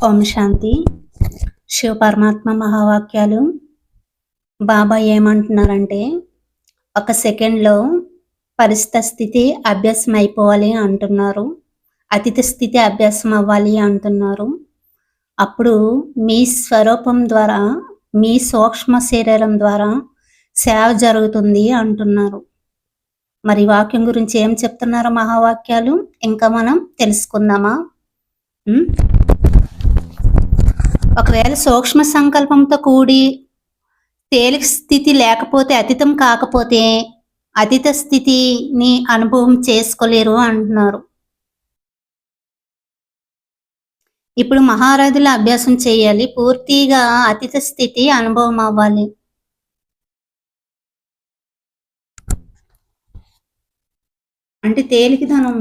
ఓం శాంతి. శివ పరమాత్మ మహావాక్యాలు. బాబా ఏమంటున్నారంటే, ఒక సెకండ్లో పరిస్థితి స్థితి అభ్యాసం అయిపోవాలి అంటున్నారు. అతీత స్థితి అభ్యాసం అవ్వాలి అంటున్నారు. అప్పుడు మీ స్వరూపం ద్వారా, మీ సూక్ష్మ శరీరం ద్వారా సేవ జరుగుతుంది అంటున్నారు. మరి వాక్యం గురించి ఏం చెప్తున్నారో మహావాక్యాలు ఇంకా మనం తెలుసుకుందామా? ఒకవేళ సూక్ష్మ సంకల్పంతో కూడి తేలిక స్థితి లేకపోతే, అతీతం కాకపోతే అతీత స్థితిని అనుభవం చేసుకోలేరు అంటున్నారు. ఇప్పుడు మహారథుల అభ్యాసం చేయాలి, పూర్తిగా అతీత స్థితి అనుభవం అవ్వాలి. అంటే తేలికదనం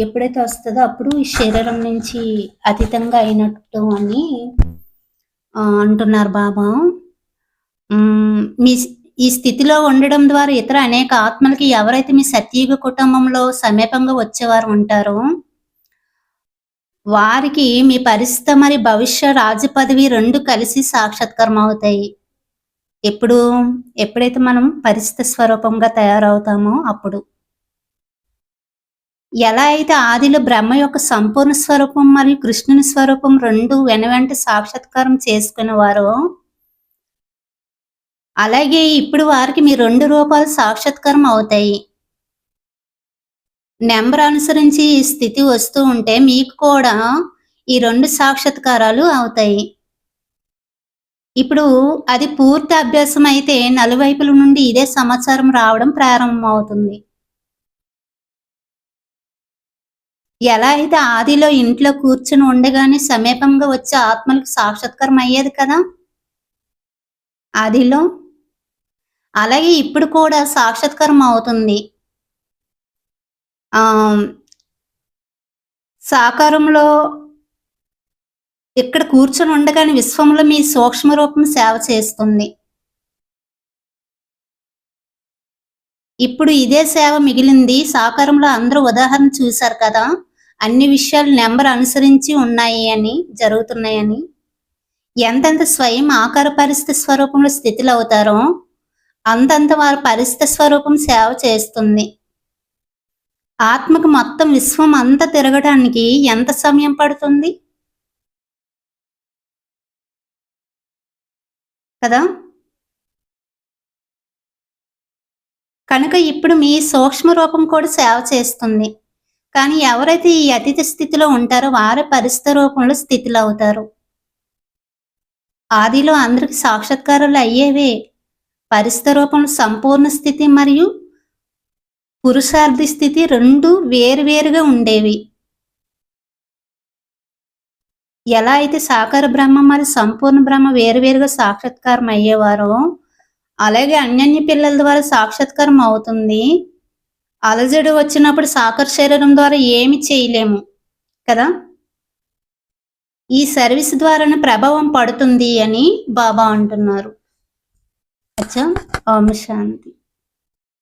ఎప్పుడైతే వస్తుందో అప్పుడు ఈ శరీరం నుంచి అతీతంగా అయినట్టు అని అంటున్నారు బాబా. మీ ఈ స్థితిలో ఉండడం ద్వారా ఇతర అనేక ఆత్మలకి, ఎవరైతే మీ సత్యయుగ కుటుంబంలో సమీపంగా వచ్చేవారు ఉంటారో వారికి మీ పరిస్థితి మరి భవిష్య రాజ్య పదవి రెండు కలిసి సాక్షాత్కారం అవుతాయి. ఎప్పుడైతే మనం పరిస్థితి స్వరూపంగా తయారవుతామో అప్పుడు. ఎలా అయితే ఆదిలో బ్రహ్మ యొక్క సంపూర్ణ స్వరూపం మరియు కృష్ణుని స్వరూపం రెండు వెనువెంట సాక్షాత్కారం చేసుకునేవారో, అలాగే ఇప్పుడు వారికి మీ రెండు రూపాలు సాక్షాత్కారం అవుతాయి. నెంబర్ అనుసరించి ఈ స్థితి వస్తూ ఉంటే మీకు కూడా ఈ రెండు సాక్షాత్కారాలు అవుతాయి. ఇప్పుడు అది పూర్తి అభ్యాసం అయితే నలువైపుల నుండి ఇదే సమాచారం రావడం ప్రారంభం అవుతుంది. ఎలా అయితే ఆదిలో ఇంట్లో కూర్చుని ఉండగానే సమీపంగా వచ్చే ఆత్మలకు సాక్షాత్కారం అయ్యేది కదా ఆదిలో, అలాగే ఇప్పుడు కూడా సాక్షాత్కారం అవుతుంది. సాకారంలో ఇక్కడ కూర్చొని ఉండగానే విశ్వంలో మీ సూక్ష్మ రూపం సేవ చేస్తుంది. ఇప్పుడు ఇదే సేవ మిగిలింది. సాకారంలో అందరూ ఉదాహరణ చూశారు కదా, అన్ని విషయాలు నెంబర్ అనుసరించి ఉన్నాయి అని, జరుగుతున్నాయని. ఎంతెంత స్వయం ఆకార పరిస్థితి స్వరూపంలో స్థితిలో అవుతారో అంతంత వారి పరిస్థితి స్వరూపం సేవ చేస్తుంది. ఆత్మకు మొత్తం విశ్వం అంతా తిరగడానికి ఎంత సమయం పడుతుంది కదా. కనుక ఇప్పుడు మీ సూక్ష్మ రూపం కూడా సేవ చేస్తుంది. కానీ ఎవరైతే ఈ అతీత స్థితిలో ఉంటారో వారే పరిస్థితి రూపంలో స్థితిలో అవుతారు. ఆదిలో అందరికి సాక్షాత్కారాలు అయ్యేవే. పరిస్థితి రూపంలో సంపూర్ణ స్థితి మరియు పురుషార్థి స్థితి రెండు వేరువేరుగా ఉండేవి. ఎలా అయితే సాకార బ్రహ్మ మరియు సంపూర్ణ బ్రహ్మ వేరువేరుగా సాక్షాత్కారం అయ్యేవారో, అలాగే అన్యోన్య పిల్లల ద్వారా సాక్షాత్కారం అవుతుంది. అలజడి వచ్చినప్పుడు సాకార శరీరం ద్వారా ఏమి చేయలేము కదా. ఈ సర్వీస్ ద్వారానే ప్రభావం పడుతుంది అని బాబా అంటున్నారు. అచ్చా. ఓం శాంతి.